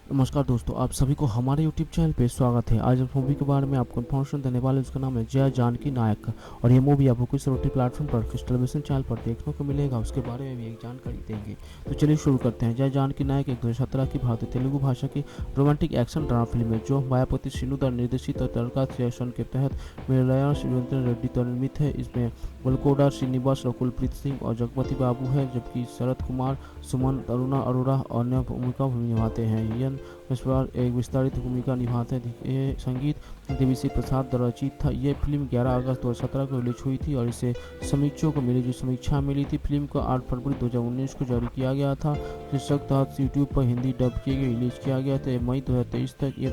नमस्कार दोस्तों, आप सभी को हमारे यूट्यूब चैनल पे स्वागत है। आज इस मूवी के बारे में आपको इन्फॉर्मेशन देने वाले, उसका नाम है जय जानकी नायक। और ये मूवी आपको किस OTT प्लेटफॉर्म पर, किस टेलीविजन चैनल पर देखने को मिलेगा, उसके बारे में भी एक जानकारी देंगे। तो चलिए शुरू करते हैं। जय जानकी नायक एक 2017 की भारतीय तेलुगु भाषा की रोमांटिक एक्शन ड्रामा फिल्म है, जो मायापति श्रीनुदा निर्देशित और तड़का सेशन के तहत मलयालम श्रीवंतन रेड्डी द्वारा निर्मित है। इसमें वलकोडा श्रीनिवास, रकुलप्रीत सिंह और जगपति बाबू है, जबकि शरद कुमार, सुमन, अरुणा अरोड़ा अन्य भूमिका निभाते हैं। यन विश्वास एक विस्तारित भूमिका निभाते हैं। ये संगीत देवीसी प्रसाद द्वारा रचित था। यह फिल्म 11 अगस्त 2017 को रिलीज हुई थी और इसे समीक्षकों को मिली जो समीक्षा मिली थी। फिल्म को 8 फरवरी 2019 को जारी किया गया था। शीर्षक तहत यूट्यूब पर हिंदी डब किए गए रिलीज किया गया था। मई 2023 तक ये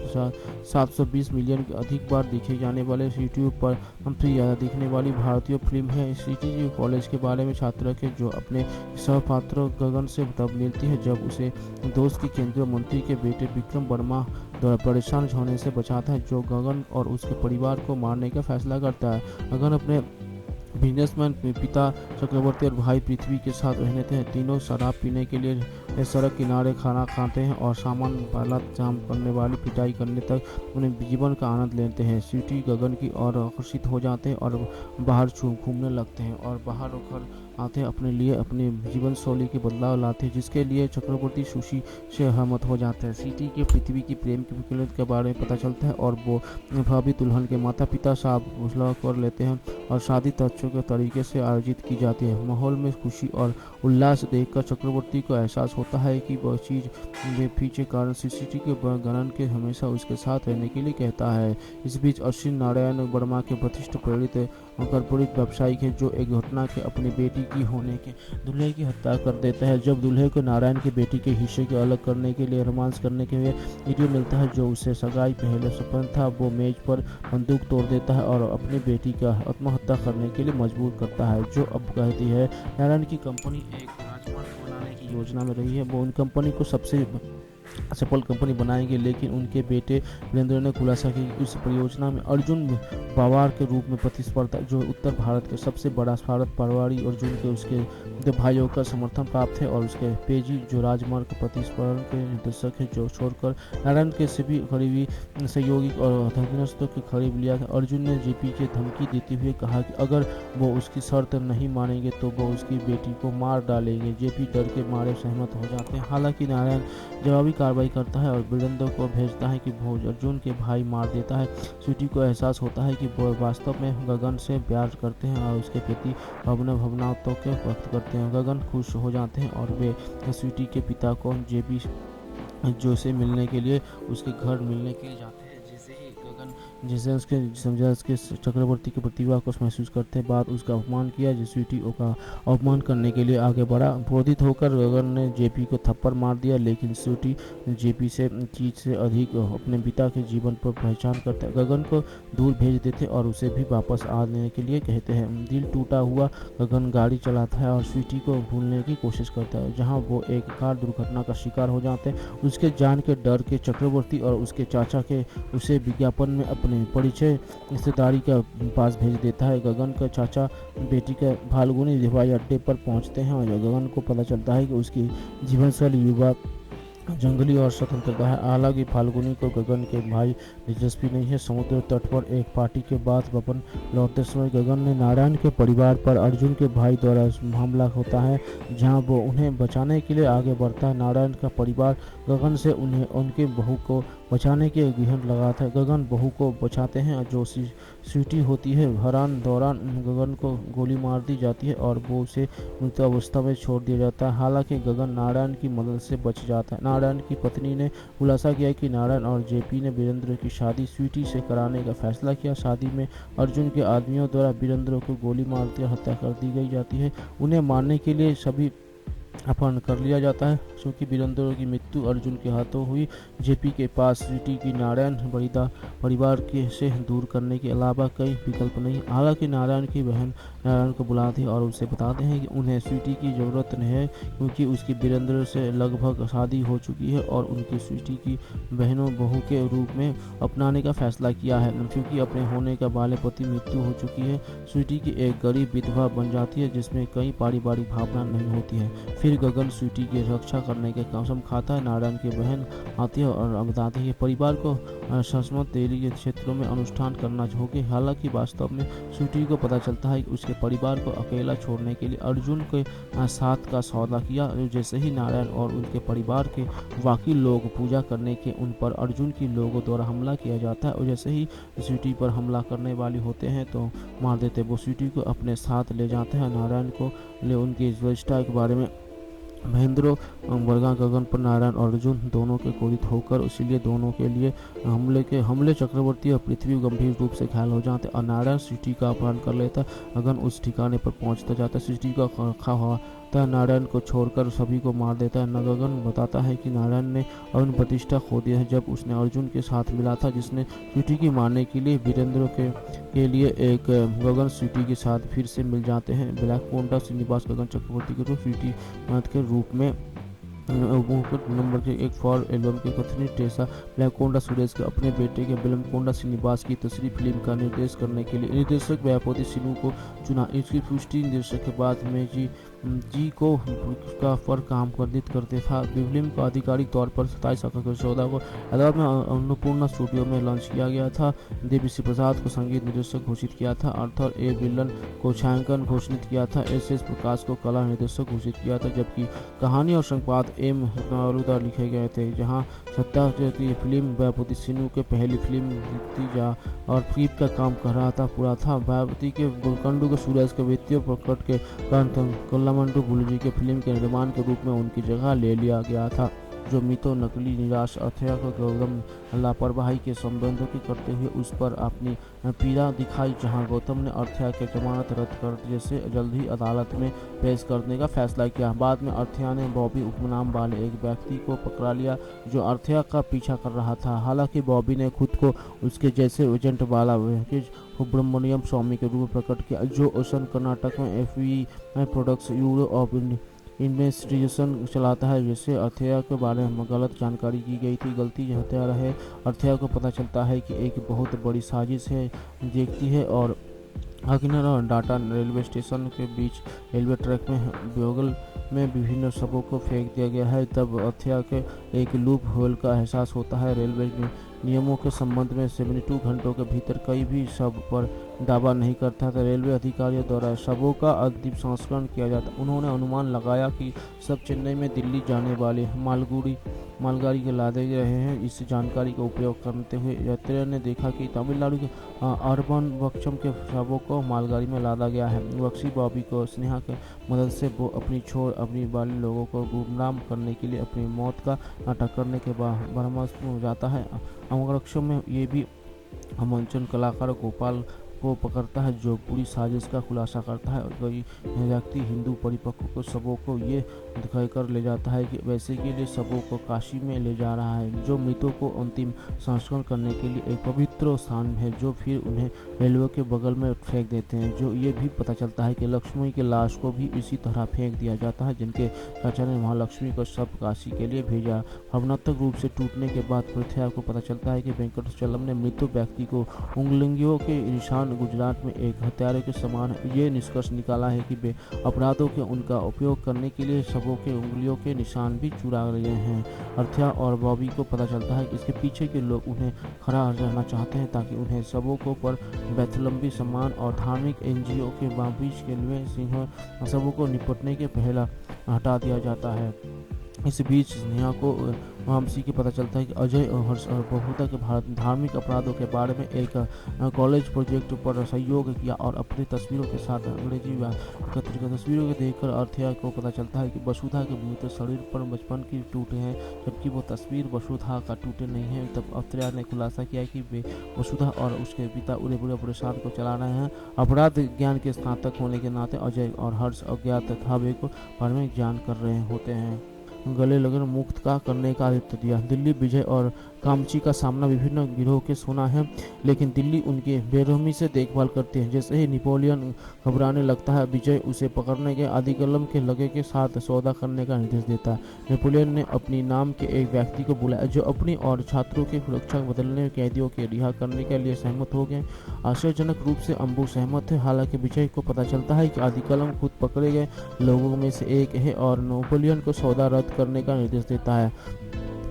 720 मिलियन के अधिक बार देखे जाने वाले यूट्यूब पर सबसे ज़्यादा देखने वाली भारतीय फिल्म है। सिटी कॉलेज के बारे में छात्रा के जो अपने सहपात्र गगन से तब मिलती है जब उसे दोस्त की केंद्रीय मंत्री के बेटे विक्रम वर्मा द्वारा परेशान होने से बचाता है, जो गगन और उसके परिवार को मारने का फैसला करता है। गगन अपने बिजनेसमैन पिता चक्रवर्ती और भाई पृथ्वी के साथ रहते हैं। तीनों शराब पीने के लिए सड़क किनारे खाना खाते हैं और सामान वाला जाम करने वाली पिटाई करने तक उन्हें जीवन का आनंद लेते हैं। स्वीटी गगन की ओर आकर्षित हो जाते हैं और बाहर घूमने लगते हैं और बाहर होकर आते हैं, अपने लिए अपनी जीवन शैली के बदलाव लाते हैं, जिसके लिए चक्रवर्ती सुशी से सहमत हो जाते हैं। सिटी के पृथ्वी की प्रेम की विकल्प के बारे में पता चलता है और वो भाभी दुल्हन के माता पिता साहब कर लेते हैं और शादी तथ्यों के तरीके से आयोजित की जाती है। माहौल में खुशी और उल्लास देखकर चक्रवर्ती को एहसास होता है कि वह चीज़ में पीछे कारण सिटी के गणन के हमेशा उसके साथ रहने के लिए कहता है। इस बीच अश्विन नारायण वर्मा के प्रतिष्ठित प्रेरित कॉर्पोरेट व्यवसायिक है, जो एक घटना के अपनी बेटी की होने के दूल्हे की हत्या कर देता है। जब दूल्हे को नारायण की बेटी के हिस्से को अलग करने के लिए रोमांस करने के लिए वीडियो मिलता है जो उसे सगाई पहले सपन था, वो मेज पर बंदूक तोड़ देता है और अपनी बेटी का आत्महत्या करने के लिए मजबूर करता है। जो अब कहती है नारायण की कंपनी एक राजमार्ग बनाने की योजना में रही है, वो उन कंपनी को सबसे सफल कंपनी बनाएंगे, लेकिन उनके बेटे वीरेंद्र ने खुलासा किया कि उस परियोजना में अर्जुन पवार के रूप में प्रतिस्पर्धा, जो उत्तर भारत के सबसे बड़ा भारत पारवाड़ी अर्जुन के उसके दो भाइयों का समर्थन प्राप्त है, और उसके पेजी जो राजमार्ग प्रतिस्पर्धा के निर्देशक है, जो छोड़कर नारायण के सभी करीबी सहयोगी और अधीनस्थों के करीब लिया था। अर्जुन ने जेपी के धमकी देते हुए कहा कि अगर वो उसकी शर्त नहीं मानेंगे तो वो उसकी बेटी को मार डालेंगे। जेपी डर के मारे सहमत हो जाते हैं। हालांकि नारायण जवाबी कार्रवाई करता है और वीरेंद्र को भेजता है कि वो अर्जुन के भाई मार देता है। स्वीटी को एहसास होता है कि वो वास्तव में गगन से प्यार करते हैं और उसके प्रति भावनाओं के व्यक्त करते हैं। गगन खुश हो जाते हैं और वे स्वीटी के पिता को जेबी जो से मिलने के लिए उसके घर मिलने के लिए जाते हैं। जैसे उसके समझा उसके चक्रवर्ती की प्रतिभा को महसूस करते बाद उसका अपमान किया, स्वीटी का अपमान करने के लिए आगे बढ़ा। क्रोधित होकर गगन ने जेपी को थप्पड़ मार दिया, लेकिन स्वीटी जेपी से चीज से अधिक अपने पिता के जीवन पर पहचान करते गगन को दूर भेज देते और उसे भी वापस आने के लिए कहते हैं। दिल टूटा हुआ गगन गाड़ी चलाता है और स्वीटी को भूलने की कोशिश करता है, जहाँ वो एक कार दुर्घटना का शिकार हो जाते हैं। उसके जान के डर के चक्रवर्ती और उसके चाचा के उसे विज्ञापन में अपने परिचय रिश्तेदारी के पास भेज देता है। गगन का चाचा बेटी के फाल्गुनी हवाई अड्डे पर पहुंचते हैं और गगन को पता चलता है कि उसकी जीवनशैली युवा जंगली और स्वतंत्रता है। हालांकि फाल्गुनी को गगन के भाई दिलचस्पी नहीं है। समुद्र तट पर एक पार्टी के बाद वापस लौटते समय गगन ने नारायण के परिवार पर अर्जुन के भाई द्वारा हमला होता है, जहां वो उन्हें बचाने के लिए आगे बढ़ता है। नारायण का परिवार गगन से उन्हें उनके बहू को बचाने के गहन लगाता है। गगन बहू को बचाते हैं जो स्वीटी होती है। हरान दौरान गगन को गोली मार दी जाती है और वो उसे मृत अवस्था में छोड़ दिया जाता है। हालांकि गगन नारायण की मदद से बच जाता है। नारायण की पत्नी ने खुलासा किया कि नारायण और जेपी ने वीरेंद्र की शादी स्वीटी से कराने का फैसला किया। शादी में अर्जुन के आदमियों द्वारा वीरेंद्र को गोली मारकर हत्या कर दी गई जाती है। उन्हें मारने के लिए सभी अपहरण कर लिया जाता है, क्योंकि वीरेंद्र की मृत्यु अर्जुन के हाथों हुई। जेपी के पास स्वीटी की नारायण परिवार के से दूर करने के अलावा कई विकल्प नहीं। हालांकि नारायण की बहन नारायण को बुलाते हैं और उसे बताते हैं कि उन्हें स्वीटी की ज़रूरत नहीं है, क्योंकि उसकी वीरेंद्र से लगभग शादी हो चुकी है और उनकी स्वीटी की बहनों बहू के रूप में अपनाने का फैसला किया है, क्योंकि अपने होने का बाले पति मृत्यु हो चुकी है। स्वीटी की एक गरीब विधवा बन जाती है जिसमें कई पारिवारिक भावना नहीं होती है। फिर गगन स्वीटी की रक्षा कर करने की कसम खाता है। नारायण की बहन आती है और बताती है कि परिवार को ससमत देरी के क्षेत्रों में अनुष्ठान करना होगी। हालांकि वास्तव में स्वीटी को पता चलता है कि उसके परिवार को अकेला छोड़ने के लिए अर्जुन के साथ का सौदा किया। जैसे ही नारायण और उनके परिवार के बाकी लोग पूजा करने के उन पर अर्जुन की लोगों द्वारा हमला किया जाता है और जैसे ही स्वीटी पर हमला करने वाले होते हैं तो मार देते। वो स्वीटी को अपने साथ ले जाते हैं। नारायण को ले उनकी ज्येष्ठता के बारे में महेंद्र वर्गा गगन पर नारायण और अर्जुन दोनों के क्रोधित होकर इसलिए दोनों के लिए हमले चक्रवर्ती और पृथ्वी गंभीर रूप से घायल हो जाते और नारायण सृष्टि का अपहरण कर लेता। गगन उस ठिकाने पर पहुंचता जाता, सृष्टि का रखा हुआ नारायण को छोड़कर सभी को मार देता है। गगन बताता है कि नारायण ने अपनी प्रतिष्ठा खो दी है जब उसने अर्जुन के साथ मिला था, जिसने सृष्टि की मारने के लिए वीरेंद्र के लिए एक गगन सृष्टि के साथ फिर से मिल जाते हैं। ब्लैक कोंडा श्रीनिवास गगन चक्रवर्ती के रूप सृष्टि के रूप में नंबर के एक फॉर एल्बम के कथनी टेसा ब्लैकोंडा सुरेश के अपने बेटे के बिलमकोंडा श्रीनिवास की तीसरी फिल्म का निर्देश करने के लिए निर्देशक व्यापति सिन्हू को चुना। इसकी पुष्टि निर्देशक के बाद में जी को का पर काम करते था। फिल्म को आधिकारिक तौर पर 27 अगस्त 2014 को हैदराबाद में अन्नपूर्णा स्टूडियो में लॉन्च किया गया था। देवीश्री प्रसाद को संगीत निर्देशक घोषित किया था। आर्थर ए विलन को छायांकन घोषित किया था। एस प्रकाश को कला निर्देशक घोषित किया था, जबकि कहानी और संपाद एम नारुदा लिखे गए थे। जहां सत्ता की फिल्म व्यापति सिन्हू के पहली फिल्म थी और फिल्म का काम कर रहा था पूरा था। व्यापति के गुलकंडू के सूरज के वित्तीय प्रकट के कारण कल्लामंडू बुलजी के फिल्म के निर्माण के रूप में उनकी जगह ले लिया गया था, जो मितो नकली निराश अर्थया को गौतम लापरवाही के संबंधों की करते हुए उस पर अपनी पीड़ा दिखाई। जहां गौतम ने अर्थया के जमानत रद्द कर जैसे जल्द ही अदालत में पेश करने का फैसला किया। बाद में अर्थया ने बॉबी उपनाम वाले एक व्यक्ति को पकड़ा लिया जो अर्थया का पीछा कर रहा था। हालांकि बॉबी ने खुद को उसके जैसे एजेंट वाला सुब्रमण्यम स्वामी के रूप में प्रकट किया, जो ओशन कर्नाटक में FBI products euro of investigation चलाता है। जिससे अर्थया के बारे में गलत जानकारी की गई थी। गलती हत्या रहे अर्थया को पता चलता है कि एक बहुत बड़ी साजिश है देखती है और अग्निर और डाटा रेलवे स्टेशन के बीच रेलवे ट्रैक में बगल में विभिन्न शवों को फेंक दिया गया है। तब अर्थया के एक लूप होल का एहसास होता है। रेलवे नियमों के संबंध में 72 घंटों के भीतर कोई भी शव पर दावा नहीं करता था। रेलवे अधिकारियों द्वारा शवों का अंतिम संस्करण किया जाता। उन्होंने अनुमान लगाया कि सब चेन्नई में दिल्ली जाने वाले मालगाड़ी के लादे रहे हैं। इस जानकारी का उपयोग करते हुए यात्रियों ने देखा कि तमिलनाडु के अर्बन बक्सम के शवों को मालगाड़ी में लादा गया है। बक्सी बॉबी को स्नेहा के मदद से वो अपनी वाले लोगों को गुमराह करने के लिए अपनी मौत का नाटक करने के बाद बरमस्त हो जाता है। अमरक्षम में ये भी मंचन कलाकार गोपाल को पकड़ता है, जो पूरी साजिश का खुलासा करता है। कोई व्यक्ति हिंदू परिपक्व को शवों को ये दिखाकर ले जाता है कि वैसे के लिए शवों को काशी में ले जा रहा है, जो मृतों को अंतिम संस्करण करने के लिए एक पवित्र स्थान है, जो फिर उन्हें रेलवे के बगल में फेंक देते हैं। जो ये भी पता चलता है कि लक्ष्मी की लाश को भी इसी तरह फेंक दिया जाता है, जिनके चाचा ने महालक्ष्मी को शव काशी के लिए भेजा। भावनात्मक रूप से टूटने के बाद पृथ्वी को पता चलता है कि वेंकटचलम ने मृत व्यक्ति को उंगलियों के निशान गुजरात में एक हत्यारे के समान है। ये निष्कर्ष निकाला है कि वे अपराधों के उनका उपयोग करने के लिए शवों के उंगलियों के निशान भी चुरा रहे हैं। अर्थया और बॉबी को पता चलता है कि इसके पीछे के लोग उन्हें खड़ा रहना चाहते हैं ताकि उन्हें शवों को पर बैथलंबी सम्मान और धार्मिक NGO के बीच के लिए सिंह शवों को निपटने के पहला हटा दिया जाता है। इस बीच स्नेहा को वामसी के पता चलता है कि अजय और हर्ष और बहुधा के धार्मिक अपराधों के बारे में एक कॉलेज प्रोजेक्ट पर सहयोग किया और अपनी तस्वीरों के साथ अंग्रेजी तस्वीरों को देखकर अर्थया को पता चलता है कि वसुधा के मृत शरीर पर बचपन की टूटे हैं, जबकि वो तस्वीर वसुधा का टूटे नहीं है। तब अर्थया ने खुलासा किया कि वे वसुधा और उसके पिता उदयपुर प्रसाद को चला रहे हैं। अपराध ज्ञान के स्नातक होने के नाते अजय और हर्ष अज्ञात धावे को बारे में ज्ञान कर रहे होते हैं। गले लगन मुक्त का करने का आदित्य दिया। दिल्ली विजय और कामची का सामना विभिन्न गिरोह के सुना है, लेकिन दिल्ली उनकी बेरहमी से देखभाल करती है। जैसे ही नेपोलियन घबराने लगता है, विजय उसे पकड़ने के आदिकलम के लगे के साथ सौदा करने का निर्देश देता है। नेपोलियन ने अपनी नाम के एक व्यक्ति को बुलाया जो अपनी और छात्रों की सुरक्षा बदलने, कैदियों के रिहा करने के लिए सहमत हो गए। आश्चर्यजनक रूप से अम्बू सहमत है। हालांकि विजय को पता चलता है कि आदिकलम खुद पकड़े गए लोगों में से एक है और नेपोलियन को सौदा रद्द करने का निर्देश देता है।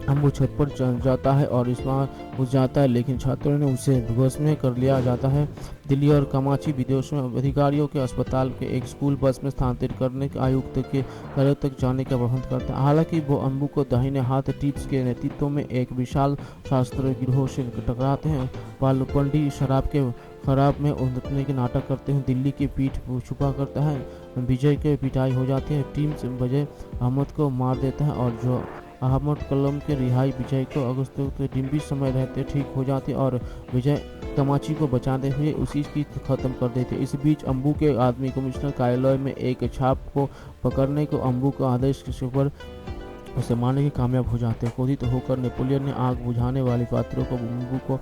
अम्बू छत पर जाता है और इसमें घुस जाता है, लेकिन छात्रों ने उसे बस में कर लिया जाता है। दिल्ली और कामाची विदेशों में अधिकारियों के अस्पताल के एक स्कूल बस में स्थानांतरित करने के आयुक्त के घर तक जाने का प्रबंध करता है। हालांकि वो अम्बू को दाहिने हाथ टिप्स के नेतृत्व में एक विशाल शास्त्रीय गिरोह से टकराते हैं। पालुपंडी शराब के खराब में उतरने के नाटक करते हैं। दिल्ली की पीठ छुपा करता है। विजय के पिटाई हो जाती है। टीम से विजय अहमद को मार देता है और जो अहमद कलम के रिहाई विजय को अगस्त के डिम्बी समय रहते ठीक हो जाती और विजय कमाची को बचाते हुए उसी की खत्म कर देते। इस बीच अम्बू के आदमी कमिश्नर कार्यालय में एक छाप को पकड़ने को अम्बू का आदेश के ऊपर उसे मारने के कामयाब हो जाते हैं। क्रोधित होकर नेपोलियन ने आग बुझाने वाले पात्रों को अम्बू को